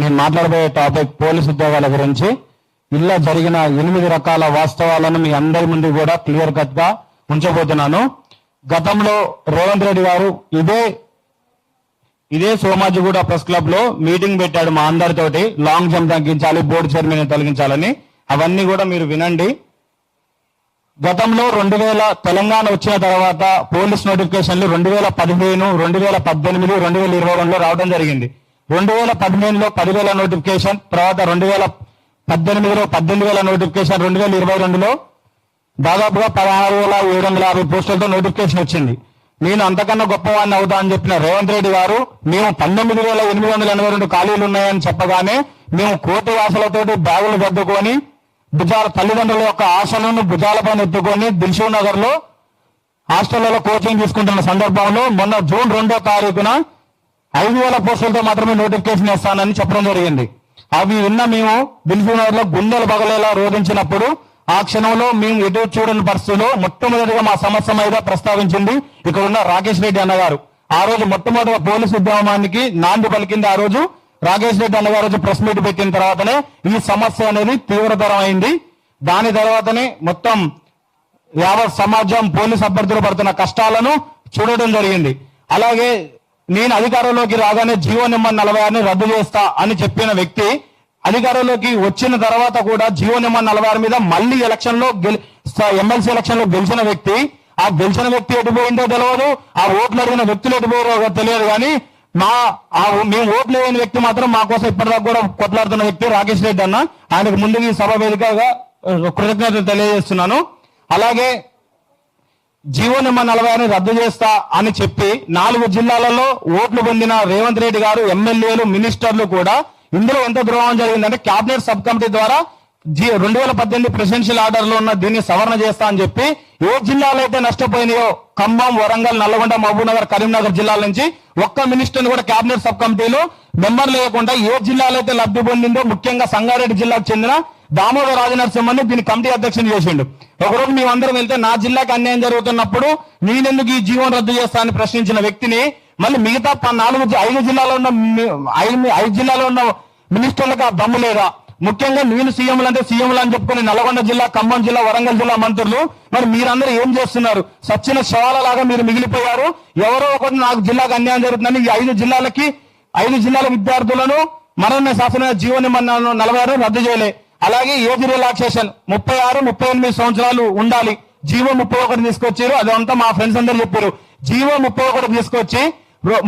నేను మాట్లాడబోయే topic police ఉద్యోగాల గురించి. ఇలా జరిగిన 8 రకాల వాస్తవాలను మీ అందరి ముందు కూడా క్లియర్ కట్ గా ఉంచబోతున్నాను. గతంలో రేవంత్ రెడ్డి గారు ఇదే సోమాజిగూడ ప్రెస్ క్లబ్ లో మీటింగ్ పెట్టాడు మా అందరితోటి. లాంగ్ జంప్ తగ్గించాలి, బోర్డు చైర్మన్ తొలగించాలని. అవన్నీ కూడా మీరు వినండి. గతంలో 2000 తెలంగాణ వచ్చిన తర్వాత పోలీస్ నోటిఫికేషన్లు 2015, 2018, 2022లో రావడం జరిగింది. 2015లో 10,000 నోటిఫికేషన్, తర్వాత 2018లో 18,000 నోటిఫికేషన్, 2022లో దాదాపుగా 16,750 పోస్టులతో నోటిఫికేషన్ వచ్చింది. నేను అంతకన్నా గొప్పవాడిని అవుతా అని చెప్పిన రేవంత్ రెడ్డి గారు మేము 19,882 ఖాళీలు ఉన్నాయని చెప్పగానే మేము కోటి ఆశలతోటి బ్యాగులు సర్దుకొని తల్లిదండ్రుల యొక్క ఆశలను భుజాలపైన ఎత్తుకొని దిల్షుక్ నగర్ లో హాస్టళ్లలో కోచింగ్ తీసుకుంటున్న సందర్భంలో మొన్న జూన్ 2వ తారీఖున 5,000 పోస్టులతో మాత్రమే నోటిఫికేషన్ ఇస్తానని చెప్పడం జరిగింది. అవి విన్న మేము దిల్షుక్ నగర్ లో గుండెలు పగలేలా రోధించినప్పుడు ఆ క్షణంలో మేము ఎటు చూడని పరిస్థితుల్లో మొట్టమొదటిగా మా సమస్య మీద ప్రస్తావించింది ఇక్కడ ఉన్న రాకేష్ రెడ్డి అన్నగారు. ఆ రోజు మొట్టమొదటిగా పోలీసు ఉద్యమానికి నాంది పలికింది. ఆ రోజు రాకేష్ రెడ్డి అన్నగారు ప్రెస్ మీట్ పెట్టిన తర్వాతనే ఈ సమస్య అనేది తీవ్రతరం అయింది. దాని తర్వాతనే మొత్తం యావత్ సమాజం పోలీస్ అభ్యర్థులు పడుతున్న కష్టాలను చూడడం జరిగింది. అలాగే నేను అధికారంలోకి రాగానే జీవో నెంబర్ 46ని రద్దు చేస్తా అని చెప్పిన వ్యక్తి అధికారంలోకి వచ్చిన తర్వాత కూడా జీవో నెంబర్ 46 మీద మళ్ళీ ఎలక్షన్ లో ఎమ్మెల్సీ ఎలక్షన్ లో గెలిచిన వ్యక్తి, ఆ గెలిచిన వ్యక్తి ఎటుపోయిందో తెలియదు, ఆ ఓట్లు అడిగిన వ్యక్తులు ఎటుపోయారో తెలియదు. కానీ మేము ఓట్లు వేయని వ్యక్తి మాత్రం మా కోసం ఇప్పటిదాకా కూడా కొట్లాడుతున్న వ్యక్తి రాకేష్ రెడ్డి అన్న. ఆయనకు ముందుకు ఈ సభ వేదికగా కృతజ్ఞతలు తెలియజేస్తున్నాను. అలాగే జీవో నెంబర్ 46ని రద్దు చేస్తా అని చెప్పి 4 జిల్లాలలో ఓట్లు పొందిన రేవంత్ రెడ్డి గారు, ఎమ్మెల్యేలు, మినిస్టర్లు కూడా ఇందులో ఎంత ద్రోహం జరిగిందంటే కేబినెట్ సబ్ కమిటీ ద్వారా 2018 ప్రెసిడెన్షియల్ ఆర్డర్ లో ఉన్న దీన్ని సవరణ చేస్తా అని చెప్పి ఏ జిల్లాలో అయితే నష్టపోయినాయో ఖమ్మం, వరంగల్, నల్లగొండ, మహబూబ్నగర్, కరీంనగర్ జిల్లాల నుంచి ఒక్క మినిస్టర్ కూడా కేబినెట్ సబ్ కమిటీలో మెంబర్ లేకుండా ఏ జిల్లాలో అయితే లబ్ధి పొందిందో ముఖ్యంగా సంగారెడ్డి జిల్లాకు చెందిన దామోదర్ రాజనరసింహని దీని కమిటీ అధ్యక్షుని చేసిండు. ఒకరోజు మేమందరం వెళ్తే నా జిల్లాకి అన్యాయం జరుగుతున్నప్పుడు నేనెందుకు ఈ జీవోను రద్దు చేస్తా అని ప్రశ్నించిన వ్యక్తిని మళ్ళీ మిగతా 5 జిల్లాలో ఉన్న మినిస్టర్లకు ఆ దమ్ము లేదా? ముఖ్యంగా నేను సీఎంలు అంటే సీఎంలు అని చెప్పుకుని నల్గొండ జిల్లా, ఖమ్మం జిల్లా, వరంగల్ జిల్లా మంత్రులు మరి మీరందరూ ఏం చేస్తున్నారు? సచ్చిన శవాల లాగా మీరు మిగిలిపోయారు. ఎవరో ఒకటి నాకు జిల్లాకు అన్యాయం జరుగుతుందని ఈ 5 జిల్లాల విద్యార్థులను మరణ శాసన జీవో నెంబర్ 46 రద్దు చేయలే. అలాగే ఏజ్ రిలాక్సేషన్ 36, 38 సంవత్సరాలు ఉండాలి. జీవో 31 తీసుకొచ్చారు. అదంతా మా ఫ్రెండ్స్ అందరూ చెప్పారు. జీవో 31 తీసుకొచ్చి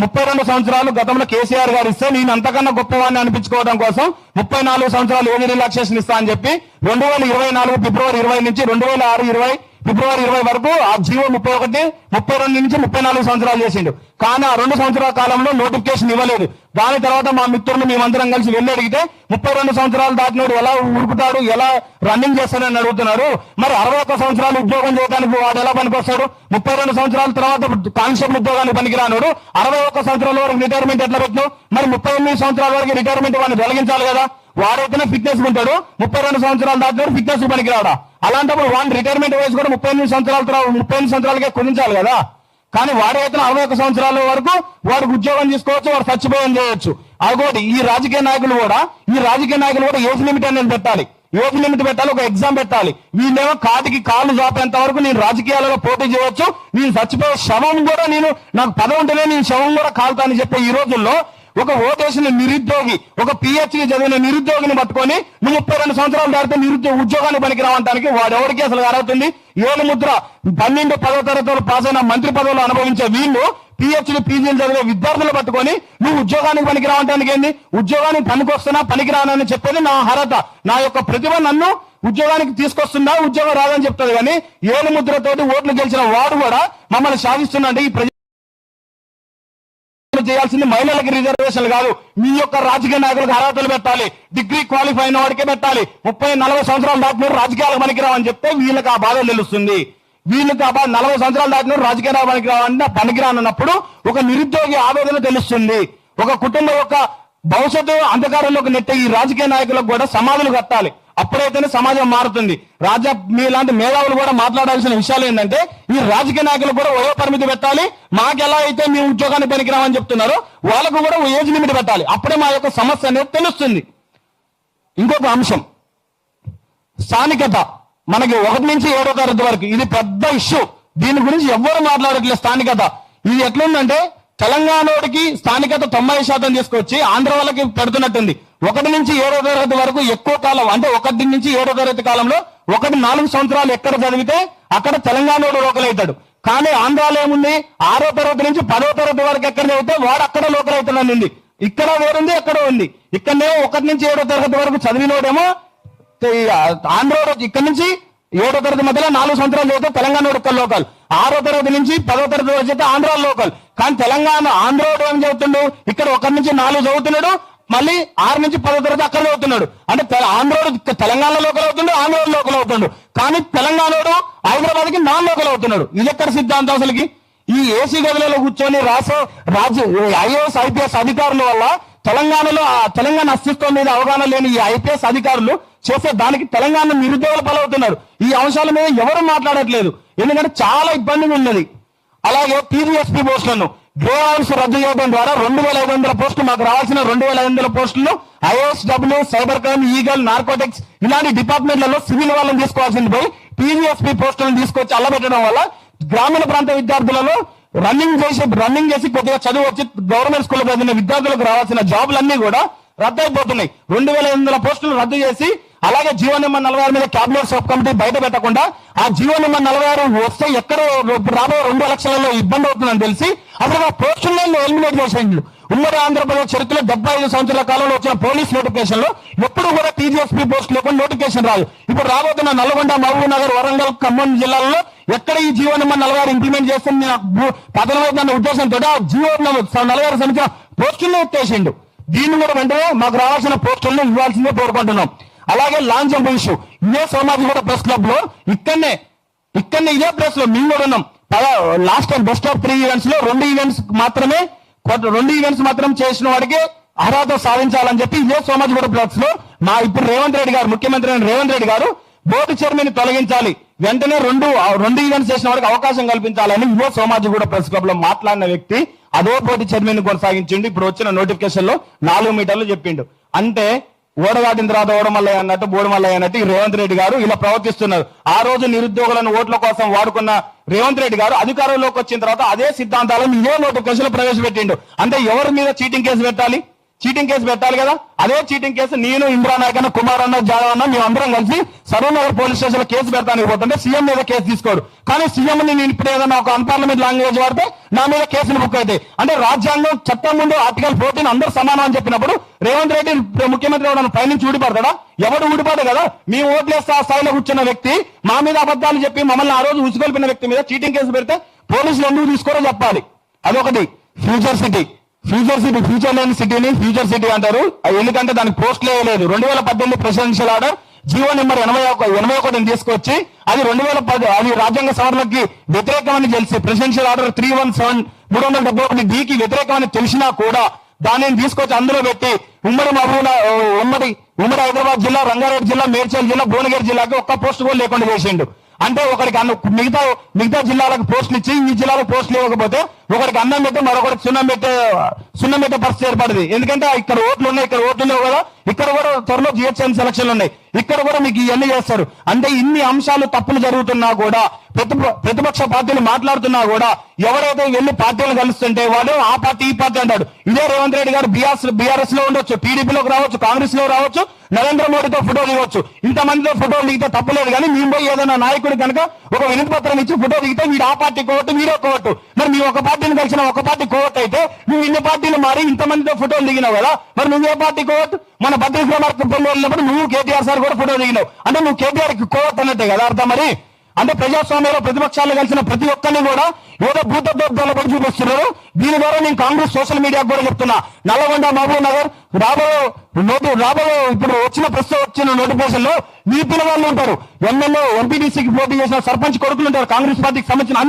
32 సంవత్సరాలు గతంలో కేసీఆర్ గారు ఇస్తే నేను అంతకన్నా గొప్పవాడిని అనిపించుకోవడం కోసం 34 సంవత్సరాలు ఏజ్ రిలాక్సేషన్ ఇస్తా అని చెప్పి 2024 ఫిబ్రవరి 20 నుంచి 2026 ఫిబ్రవరి 20 వరకు ఆ జీవో 32 నుంచి 34 సంవత్సరాలు చేసిండు. కానీ ఆ 2 సంవత్సరాల కాలంలో నోటిఫికేషన్ ఇవ్వలేదు. దాని తర్వాత మా మిత్రులు మేమందరం కలిసి వెళ్ళి అడిగితే 32 సంవత్సరాలు దాటినోడు ఎలా ఉరుకుతాడు, ఎలా రన్నింగ్ చేస్తాడని అడుగుతున్నారు. మరి 61 సంవత్సరాలు ఉద్యోగం చేయడానికి వాడు ఎలా పనికొస్తాడు? 32 సంవత్సరాల తర్వాత కానిస్టేబుల్ ఉద్యోగానికి పనికిరానోడు 61 సంవత్సరాల వరకు రిటైర్మెంట్ ఎట్లా పెట్టినావు? మరి 38 సంవత్సరాల వరకు రిటైర్మెంట్ వాడిని తొలగించాలి కదా. వాడైతేనే ఫిట్నెస్ ఉంటాడు, 32 సంవత్సరాలు దాటినోడు ఫిట్నెస్ పనికిరాడా? అలాంటప్పుడు వాడిని రిటైర్మెంట్ వయసు కూడా 38 సంవత్సరాలకే కుదించాలి కదా. కానీ వాడైతే 61 సంవత్సరాల వరకు వాడికి ఉద్యోగం తీసుకోవచ్చు, వాడు చచ్చిపోయం చేయొచ్చు. అదొకటి. ఈ రాజకీయ నాయకులు కూడా ఏజ్ లిమిట్ అనేది పెట్టాలి. ఏజ్ లిమిట్ పెట్టాలి, ఒక ఎగ్జామ్ పెట్టాలి. వీళ్ళేమో కాటికి కాళ్ళు చాపేంత వరకు నేను రాజకీయాలలో పోటీ చేయవచ్చు, నేను చచ్చిపోయే శవం కూడా నాకు పదవి ఉంటేనే నేను శవం కూడా కాలుతానని చెప్పే ఈ రోజుల్లో ఒక ఓటేసిన నిరుద్యోగి, ఒక పిహెచ్డి చదివిన నిరుద్యోగిని పట్టుకొని నువ్వు 32 సంవత్సరాలు దాటితే ఉద్యోగాన్ని పనికిరావడానికి వాడు ఎవరికి అసలు అర్హత? ఏడు ముద్ర 12, 10వ తరగతులు పాస్ అయిన మంత్రి పదవులు అనుభవించే వీళ్ళు పిహెచ్డి, పీజీలు చదివే విద్యార్థులు పట్టుకొని నువ్వు ఉద్యోగానికి పనికిరావడానికి ఏంది? ఉద్యోగానికి పనికొస్తున్నా పనికిరానని చెప్పేది నా అర్హత, నా యొక్క ప్రతిభ నన్ను ఉద్యోగానికి తీసుకొస్తుందా, ఉద్యోగం రాదని చెప్తుంది. కానీ ఏడు ముద్రతోటి ఓట్లు గెలిచిన వాడు కూడా మమ్మల్ని సాధిస్తున్నాడు. ఈ చేయాల్సింది మహిళలకు రిజర్వేషన్లు కాదు, మీ యొక్క రాజకీయ నాయకులకు అర్హతలు పెట్టాలి. డిగ్రీ క్వాలిఫై అయిన వాడికే పెట్టాలి. 30-40 సంవత్సరాలు దాటిన రాజకీయాలకు పనికిరావని చెప్తే వీళ్ళకి ఆ బాధ తెలుస్తుంది. వీళ్ళకి ఆ బాధ 40 సంవత్సరాలు దాటిన రాజకీయాలకు పనికిరావని పనికిరానన్నప్పుడు ఒక నిరుద్యోగి ఆవేదన తెలుస్తుంది. ఒక కుటుంబం యొక్క భవిష్యత్తు అంధకారంలోకి నెట్టే ఈ రాజకీయ నాయకులకు కూడా సమాధులు కట్టాలి. అప్పుడైతేనే సమాజం మారుతుంది. మీలాంటి మేధావులు కూడా మాట్లాడాల్సిన విషయాలు ఏంటంటే ఈ రాజకీయ నాయకులకు కూడా వయో పరిమితి పెట్టాలి. మాకు ఎలా అయితే మీ ఉద్యోగాన్ని పనికిరామని చెప్తున్నారో వాళ్ళకు కూడా ఏజ్ లిమిట్ పెట్టాలి. అప్పుడే మా యొక్క సమస్య అనేది తెలుస్తుంది. ఇంకొక అంశం, స్థానికత. మనకి 1 నుంచి 7వ తరగతి వరకు ఇది పెద్ద ఇష్యూ. దీని గురించి ఎవ్వరు మాట్లాడట్లేదు. స్థానికత ఇది ఎట్లుందంటే తెలంగాణకి స్థానికత 90% తీసుకొచ్చి ఆంధ్ర వాళ్ళకి పెడుతున్నట్టుంది. 1 నుంచి 7వ తరగతి వరకు ఎక్కువ కాలం, అంటే 1 నుంచి 7వ తరగతి కాలంలో 4 సంవత్సరాలు ఎక్కడ చదివితే అక్కడ తెలంగాణలో లోకల్ అవుతాడు. కానీ ఆంధ్రాలో ఏముంది, 6వ తరగతి నుంచి 10వ తరగతి వరకు ఎక్కడ చదివితే వాడు అక్కడ లోకల్ అవుతాడని ఇక్కడ వేరుంది, ఎక్కడ ఉంది. ఇక్కడనేమో 1 నుంచి 7వ తరగతి వరకు చదివినోడేమో ఆంధ్ర, ఇక్కడ నుంచి 7వ తరగతి మధ్యలో 4 సంవత్సరాలు చదివితే తెలంగాణ ఒక్క లోకల్, 6వ తరగతి నుంచి 10వ తరగతి వరకు చదివితే ఆంధ్ర లోకల్. కానీ తెలంగాణ ఆంధ్రోడు ఏం చదువుతుండు, ఇక్కడ 1 నుంచి 4 చదువుతున్నాడు, మళ్ళీ 6 నుంచి 10వ తరగతి అక్కడ చదువుతున్నాడు. అంటే ఆంధ్రోడు తెలంగాణ లోకల్ అవుతుండు, ఆంధ్ర లోకల్ అవుతుండు. కానీ తెలంగాణోడు హైదరాబాద్ కి నాన్ లోకల్ అవుతున్నాడు. ఇది ఎక్కడ సిద్ధాంతం అసలుకి? ఈ ఏసీ గదులలో కూర్చొని ఐఏఎస్ ఐపీఎస్ అధికారుల వల్ల తెలంగాణ అస్తిత్వం మీద అవగాహన లేని ఈ ఐపీఎస్ అధికారులు చేసే దానికి తెలంగాణ నిరుద్యోగులు పాలవుతున్నారు. ఈ అంశాల మీద ఎవరు మాట్లాడట్లేదు, ఎందుకంటే చాలా ఇబ్బందిగా ఉన్నది. అలాగే టీజీఎస్పీ పోస్టులను గ్రే హౌస్ రద్దు చేయడం ద్వారా 2500 పోస్టులు, మాకు రావాల్సిన 2500 పోస్టులను ISW, cyber crime, eagle, narcotics ఇలాంటి డిపార్ట్మెంట్లలో సివిల్ వాళ్ళని తీసుకోవాల్సింది పోయి టీజీఎస్పీ పోస్టులను తీసుకొచ్చి అల్లబెట్టడం వల్ల గ్రామీణ ప్రాంత విద్యార్థులలో రన్నింగ్ చేసి కొద్దిగా చదువు వచ్చి గవర్నమెంట్ స్కూల్లో చదివిన విద్యార్థులకు రావాల్సిన జాబులన్నీ కూడా రద్దు అయిపోతున్నాయి. 2500 పోస్టులు రద్దు చేసి, అలాగే జీవో నెంబర్ 46 మీద క్యాబినెట్ సబ్ కమిటీ బయట పెట్టకుండా ఆ జీవో నెంబర్ 46 వస్తే ఎక్కడో రాబోయే 2 ఎలక్షన్లలో ఇబ్బంది అవుతుందని తెలిసి అసలు ఆ పోస్టులను ఎలిమినేట్ చేసేయండి. ఉమ్మడి ఆంధ్రప్రదేశ్ చరిత్రలో 75 సంవత్సరాల కాలంలో వచ్చిన పోలీస్ నోటిఫికేషన్ లో ఎప్పుడు కూడా టీజీఎస్పీ పోస్ట్ లేకుండా నోటిఫికేషన్ రాదు. ఇప్పుడు రాబోతున్న నల్గొండ, మహబూబ్ నగర్, వరంగల్, ఖమ్మం జిల్లాల్లో ఎక్కడ ఈ జీవో నెంబర్ 46 ఇంప్లిమెంట్ చేస్తుంది పతనమైందన్న ఉద్దేశంతో ఆ జీవో నెంబర్ 46 సంబంధించిన పోస్టులను ఎత్తేసిండు. దీన్ని కూడా వెంటనే మాకు రావాల్సిన పోస్టులను ఇవ్వాల్సిందే కోరుకుంటున్నాం. అలాగే లాంచ్ జంప్ ఇష్యూ, ఇదే సోమాజిగూడ ప్రెస్ క్లబ్ లో ఇక్కడనే ఇదే ప్రెస్ లో మేము కూడా ఉన్నాం. Last time best of 3 events లో 2 ఈవెంట్స్ మాత్రం చేసిన వాడికి అర్హత సాధించాలని చెప్పి ఇదే సోమాజిగూడ ప్రెస్ లో ఇప్పుడు ముఖ్యమంత్రి రేవంత్ రెడ్డి గారు బోర్డు చైర్మన్ తొలగించాలి, వెంటనే 2 ఈవెంట్స్ చేసిన వాడికి అవకాశం కల్పించాలని ఇదే సోమాజిగూడ ప్రెస్ క్లబ్ లో మాట్లాడిన వ్యక్తి అదో బోర్డు చైర్మన్ కొనసాగించిండు. ఇప్పుడు వచ్చిన నోటిఫికేషన్ లో 4 మీటర్లు చెప్పిండు. అంటే ఓడదాటిన తర్వాత ఓడమల్లయ్య అన్నట్టు బోడమల్లయ్య అన్నట్టు ఈ రేవంత్ రెడ్డి గారు ఇలా ప్రవర్తిస్తున్నారు. ఆ రోజు నిరుద్యోగులను ఓట్ల కోసం వాడుకున్న రేవంత్ రెడ్డి గారు అధికారంలోకి వచ్చిన తర్వాత అదే సిద్ధాంతాలను ఇదే నోటిఫికేషన్ ప్రవేశపెట్టిండు. అంటే ఎవరి మీద చీటింగ్ కేసు పెట్టాలి? చీటింగ్ కేసు పెట్టాలి కదా. అదే చీటింగ్ కేసు నేను, ఇంద్రా నాయక్ అన్న, కుమార్ అన్న, జాదవ్ అన్న మేము అందరం కలిసి సరూనగర్ పోలీస్ స్టేషన్ లో కేసు పెడతానికి పోతుంటే సీఎం మీద కేసు తీసుకోడు. కానీ సీఎం నేను ఇప్పుడు ఏదైనా ఒక అన్పార్లమెంట్ లాంగ్వేజ్ వాడితే నా మీద కేసులు బుక్ అవుతాయి. అంటే రాజ్యాంగం చట్టం ముందు ఆర్టికల్ 14 అందరూ సమానం అని చెప్పినప్పుడు రేవంత్ రెడ్డి ముఖ్యమంత్రి పైనుంచి ఊడిపడతాడా? ఎవడు ఊడిపడు కదా. మేము ఓట్లేస్తే ఆ స్థాయిలో కూర్చున్న వ్యక్తి మా మీద అబద్ధాలు చెప్పి మమ్మల్ని ఆ రోజు ఉసుగొల్పిన వ్యక్తి మీద చీటింగ్ కేసు పెడితే పోలీసులు ఎందుకు తీసుకోరో చెప్పాలి. అదొకటి. ఫ్యూచర్ లేని సిటీని ఫ్యూచర్ సిటీ అంటారు. ఎందుకంటే దానికి పోస్టులు వేయలేదు. 2018 ప్రెసిడెన్షియల్ ఆర్డర్ జీవో నెంబర్ 81 తీసుకొచ్చి అది 2010 అది రాజ్యాంగ సవరణకి వ్యతిరేకమని తెలిసి ప్రెసిడెన్షియల్ ఆర్డర్ 371 కి వ్యతిరేకమని తెలిసినా కూడా దానిని తీసుకొచ్చి అందులో పెట్టి ఉమ్మడి హైదరాబాద్ జిల్లా, రంగారెడ్డి జిల్లా, మేడ్చల్ జిల్లా, భువనగిరి జిల్లాకి ఒక్క పోస్ట్ కూడా లేకుండా చేసిండు. అంటే ఒకరికి మిగతా జిల్లాలకు పోస్టులు ఇచ్చి ఈ జిల్లాలో పోస్టులు ఇవ్వకపోతే ఒకరికి అన్నం పెట్టి మరొకరికి సున్నం పెట్టే పరిస్థితి ఏర్పడింది. ఎందుకంటే ఇక్కడ ఓట్లు ఉన్నాయి, ఇక్కడ ఓట్లు లేవు కదా. ఇక్కడ కూడా త్వరలో జిహెచ్ఎం సెలక్షన్లు ఉన్నాయి, ఇక్కడ కూడా మీకు ఇవన్నీ చేస్తారు. అంటే ఇన్ని అంశాలు తప్పులు జరుగుతున్నా కూడా ప్రతిపక్ష పార్టీలు మాట్లాడుతున్నా కూడా ఎవరైతే వెళ్ళి పార్టీలు కలుస్తుంటే వాడు ఆ పార్టీ ఈ పార్టీ అంటాడు. ఇదే రేవంత్ రెడ్డి గారు బీఆర్ఎస్ లో ఉండొచ్చు, టీడీపీలోకి రావచ్చు, కాంగ్రెస్ లో రావచ్చు, నరేంద్ర మోడీతో ఫోటో దిగవచ్చు. ఇంతమందితో ఫోటోలు దిగితే తప్పలేదు. కానీ మేము పోయి ఏదైనా నాయకుడు కనుక ఒక వినతి పత్రం ఇచ్చి ఫోటో దిగితే వీడు ఆ పార్టీ కోవట్టు, వీడే కోవట్టు. మరి మేము ఒక పార్టీని కలిసిన ఒక పార్టీ కోవట్టు అయితే నువ్వు ఇన్ని పార్టీలు మారి ఇంతమందితో ఫోటోలు దిగినావు కదా. మరి నువ్వు ఏ పార్టీ కోవట్టు? మన భద్రకుమార్పల్లి వెళ్ళినప్పుడు నువ్వు కేటీఆర్ సార్ కూడా ఫోటో దిగినావు. అంటే నువ్వు కేటీఆర్ కి కోవట్టు అన్నట్టే కదా అర్థం. మరి అంటే ప్రజాస్వామ్యంలో ప్రతిపక్షాలు కలిసిన ప్రతి ఒక్కరిని కూడా ఏదో భూతద్వాల పడి చూపిస్తున్నారు. దీని ద్వారా నేను కాంగ్రెస్ సోషల్ మీడియాకు కూడా చెప్తున్నా, నల్గొండ, మహబూబ్ నగర్ రాబోయే ఇప్పుడు వచ్చిన నోటిఫికేషన్ లో మీ పిల్లవాళ్ళు ఉంటారు, ఎమ్మెల్యే, ఎంపీటీసీకి పోటీ చేసిన సర్పంచ్ కొడుకులు ఉంటారు, కాంగ్రెస్ పార్టీకి సంబంధించిన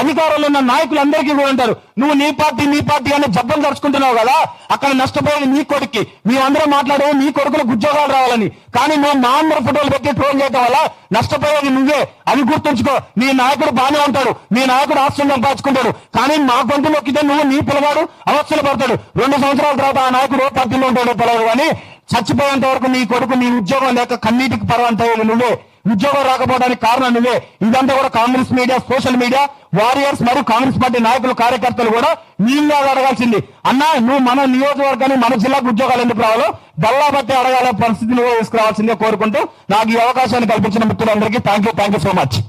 అధికారంలో ఉన్న నాయకులందరికీ కూడా ఉంటారు. నువ్వు నీ పార్టీ అని జబ్బలు తరుచుకుంటున్నావు కదా, అక్కడ నష్టపోయేది నీ కొడుక్కి. మేమందరం మాట్లాడేది నీ కొడుకులకు ఉద్యోగాలు రావాలని. కానీ నువ్వు మా అందరి ఫోటోలు పెట్టి ట్రోల్ చేయడం వల్ల నష్టపోయేది నువ్వే. అది గుర్తుంచుకో. నీ నాయకుడు బాగానే ఉంటాడు, నీ నాయకుడు ఆస్తులు సంపాదించుకుంటాడు, కానీ మా గొంతు నొక్కితే నువ్వు నీ పిల్లవాడు అవస్థలు పడతాడు. 2 సంవత్సరాల తర్వాత ఆ నాయకుడు పార్టీలో ఉంటాడు పిల్లవాడు, కానీ చచ్చిపోయేంత వరకు నీ కొడుకు నీ ఉద్యోగం లేక కన్నీటికి పర్వంత నువ్వే. ఉద్యోగం రాకపోవడానికి కారణం నువ్వే. ఇదంతా కూడా Congress media, social media warriors మరియు కాంగ్రెస్ పార్టీ నాయకులు, కార్యకర్తలు కూడా నీళ్ళ అడగాల్సింది. అన్నా, నువ్వు మన నియోజకవర్గాన్ని, మన జిల్లాకు ఉద్యోగాలు ఎందుకు రావాలో బల్లా బట్టి అడగాల పరిస్థితి నువ్వు తీసుకురావాల్సిందే కోరుకుంటూ నాకు ఈ అవకాశాన్ని కల్పించిన మిత్రులందరికీ థ్యాంక్ యూ సో మచ్.